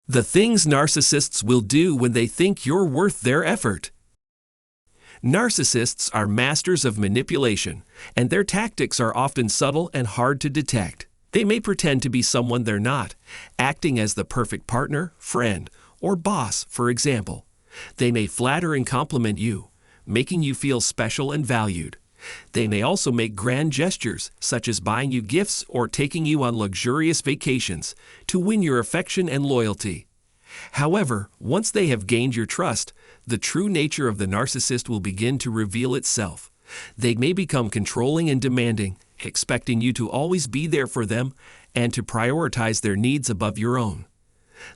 The things narcissists will do when they think you're worth their effort. Narcissists are masters of manipulation, and their tactics are often subtle and hard to detect. They may pretend to be someone they're not, acting as the perfect partner, friend, or boss, for example. They may flatter and compliment you, making you feel special and valued. They may also make grand gestures, such as buying you gifts or taking you on luxurious vacations, to win your affection and loyalty. However, once they have gained your trust, the true nature of the narcissist will begin to reveal itself. They may become controlling and demanding, expecting you to always be there for them and to prioritize their needs above your own.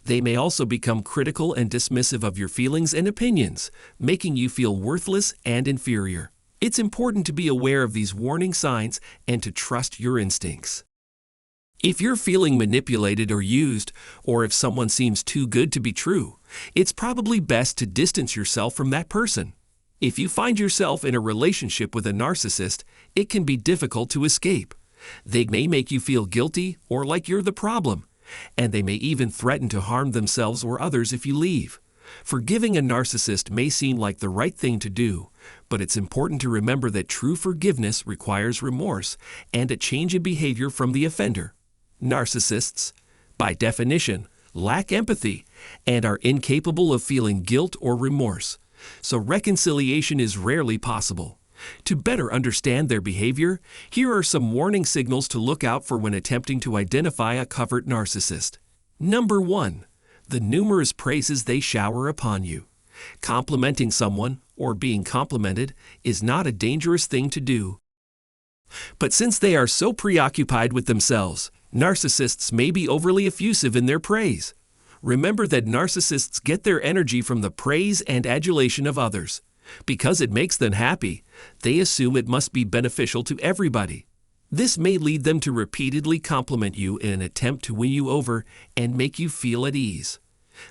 They may also become critical and dismissive of your feelings and opinions, making you feel worthless and inferior. It's important to be aware of these warning signs and to trust your instincts. If you're feeling manipulated or used, or if someone seems too good to be true, it's probably best to distance yourself from that person. If you find yourself in a relationship with a narcissist, it can be difficult to escape. They may make you feel guilty or like you're the problem, and they may even threaten to harm themselves or others if you leave. Forgiving a narcissist may seem like the right thing to do, but it's important to remember that true forgiveness requires remorse and a change in behavior from the offender. Narcissists, by definition, lack empathy and are incapable of feeling guilt or remorse, so reconciliation is rarely possible. To better understand their behavior, here are some warning signals to look out for when attempting to identify a covert narcissist. Number 1. The numerous praises they shower upon you. Complimenting someone, or being complimented, is not a dangerous thing to do. But since they are so preoccupied with themselves, narcissists may be overly effusive in their praise. Remember that narcissists get their energy from the praise and adulation of others. Because it makes them happy, they assume it must be beneficial to everybody. This may lead them to repeatedly compliment you in an attempt to win you over and make you feel at ease.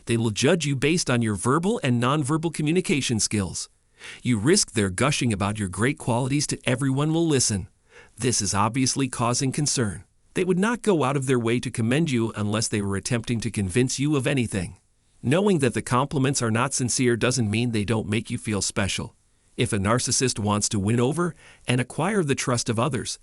They will judge you based on your verbal and nonverbal communication skills. You risk their gushing about your great qualities to everyone will listen. This is obviously causing concern. They would not go out of their way to commend you unless they were attempting to convince you of anything. Knowing that the compliments are not sincere doesn't mean they don't make you feel special. If a narcissist wants to win over and acquire the trust of others,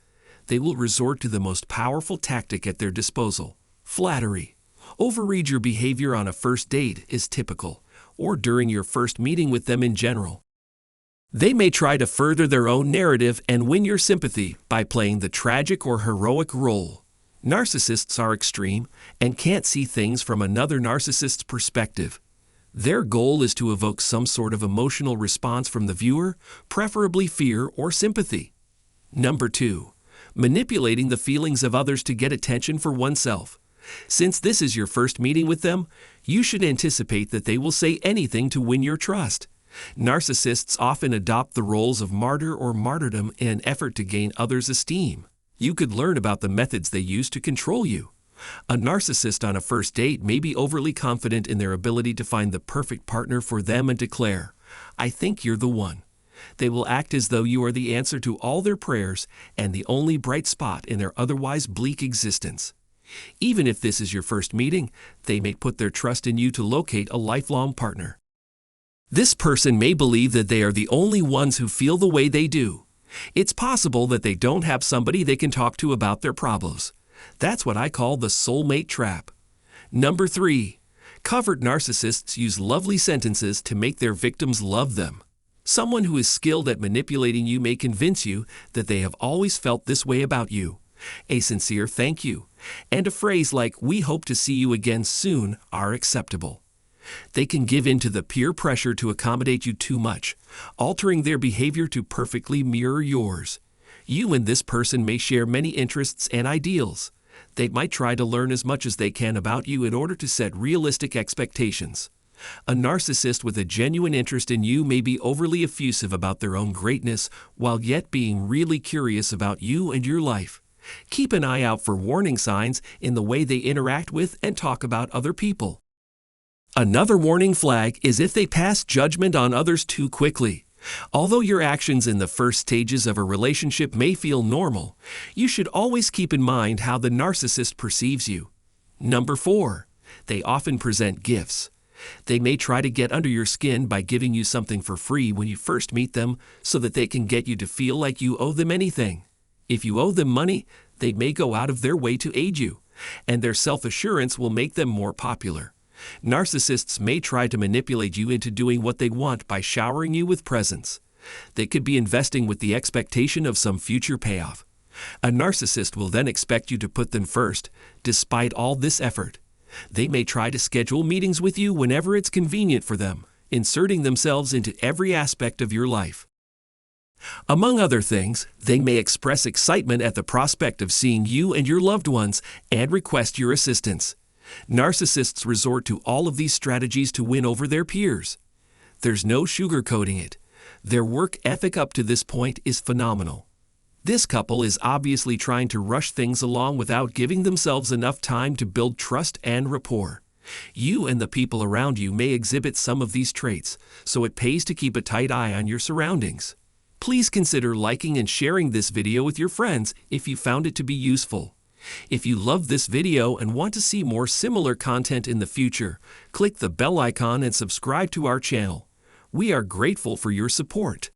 they will resort to the most powerful tactic at their disposal: flattery. Overread your behavior on a first date is typical, or during your first meeting with them in general. They may try to further their own narrative and win your sympathy by playing the tragic or heroic role. Narcissists are extreme and can't see things from another narcissist's perspective. Their goal is to evoke some sort of emotional response from the viewer, preferably fear or sympathy. Number 2. Manipulating the feelings of others to get attention for oneself. Since this is your first meeting with them, you should anticipate that they will say anything to win your trust. Narcissists often adopt the roles of martyr or martyrdom in an effort to gain others' esteem. You could learn about the methods they use to control you. A narcissist on a first date may be overly confident in their ability to find the perfect partner for them and declare, "I think you're the one." They will act as though you are the answer to all their prayers and the only bright spot in their otherwise bleak existence. Even if this is your first meeting, they may put their trust in you to locate a lifelong partner. This person may believe that they are the only ones who feel the way they do. It's possible that they don't have somebody they can talk to about their problems. That's what I call the soulmate trap. Number 3. Covert narcissists use lovely sentences to make their victims love them. Someone who is skilled at manipulating you may convince you that they have always felt this way about you. A sincere thank you and a phrase like "we hope to see you again soon" are acceptable. They can give in to the peer pressure to accommodate you too much, altering their behavior to perfectly mirror yours. You and this person may share many interests and ideals. They might try to learn as much as they can about you in order to set realistic expectations. A narcissist with a genuine interest in you may be overly effusive about their own greatness while yet being really curious about you and your life. Keep an eye out for warning signs in the way they interact with and talk about other people. Another warning flag is if they pass judgment on others too quickly. Although your actions in the first stages of a relationship may feel normal, you should always keep in mind how the narcissist perceives you. Number 4. They often present gifts. They may try to get under your skin by giving you something for free when you first meet them so that they can get you to feel like you owe them anything. If you owe them money, they may go out of their way to aid you, and their self-assurance will make them more popular. Narcissists may try to manipulate you into doing what they want by showering you with presents. They could be investing with the expectation of some future payoff. A narcissist will then expect you to put them first, despite all this effort. They may try to schedule meetings with you whenever it's convenient for them, inserting themselves into every aspect of your life. Among other things, they may express excitement at the prospect of seeing you and your loved ones and request your assistance. Narcissists resort to all of these strategies to win over their peers. There's no sugarcoating it. Their work ethic up to this point is phenomenal. This couple is obviously trying to rush things along without giving themselves enough time to build trust and rapport. You and the people around you may exhibit some of these traits, so it pays to keep a tight eye on your surroundings. Please consider liking and sharing this video with your friends if you found it to be useful. If you loved this video and want to see more similar content in the future, click the bell icon and subscribe to our channel. We are grateful for your support.